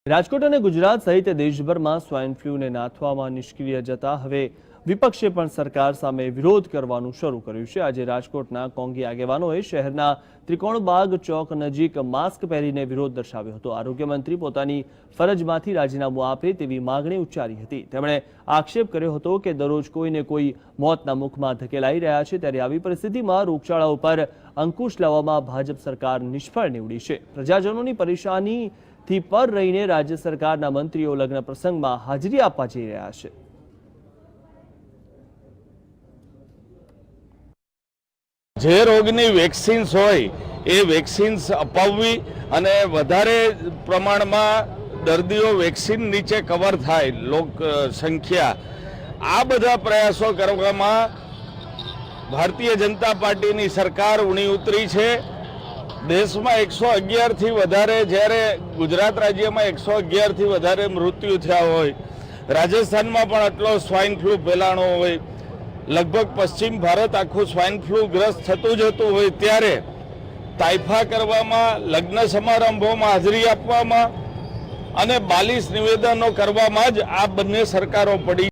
રાજકોટ અને ગુજરાત સહિત દેશભરમાં સ્વાઇન ફ્લૂને નાથવામાં નિષ્ક્રિય જતા હવે વિપક્ષે પણ સરકાર સામે વિરોધ કરવાનું શરૂ કર્યું છે। આજે રાજકોટના કોંગી આગેવાનોએ શહેરના ત્રિકોણબાગ ચોક નજીક માસ્ક પહેરીને વિરોધ દર્શાવ્યો હતો। આરોગ્ય મંત્રી પોતાની ફરજમાંથી રાજીનામું આપે તેવી માંગણી ઉચ્ચારી હતી। તેમણે આક્ષેપ કર્યો હતો કે દરરોજ કોઈને કોઈ મોતના મુખમાં ધકેલાઈ રહ્યા છે, ત્યારે આવી પરિસ્થિતિમાં રોગચાળા ઉપર અંકુશ લાવવામાં ભાજપ સરકાર નિષ્ફળ નીવડી છે। પ્રજાજનોની પરેશાની થી પર રહીને રાજ્ય સરકારના મંત્રીઓ લગ્ન પ્રસંગમાં હાજરી આપવા જઈ રહ્યા છે। જે રોગની વેક્સિન્સ હોય એ વેક્સિન્સ અપાવવી અને વધારે પ્રમાણમાં દર્દીઓ વેક્સિન નીચે કવર થાય લોક સંખ્યા, આ બધા પ્રયાસો કરવામાં ભારતીય જનતા પાર્ટીની સરકાર ઊણી ઉતરી છે। દેશમાં 111 થી વધારે, જ્યારે ગુજરાત રાજ્યમાં 111 થી વધારે મૃત્યુ થયા હોય, રાજસ્થાનમાં પણ આટલો સ્વાઇન ફ્લૂ ફેલાણો હોય, લગભગ પશ્ચિમ ભારત આખું સ્વાઇન ફ્લૂ ગ્રસ્ત થતું જતું હોય, ત્યારે તાઇફા કરવામાં, લગ્ન સમારંભોમાં હાજરી આપવામાં અને 42 નિવેદનો કરવામાં જ આ બંને સરકારો પડી।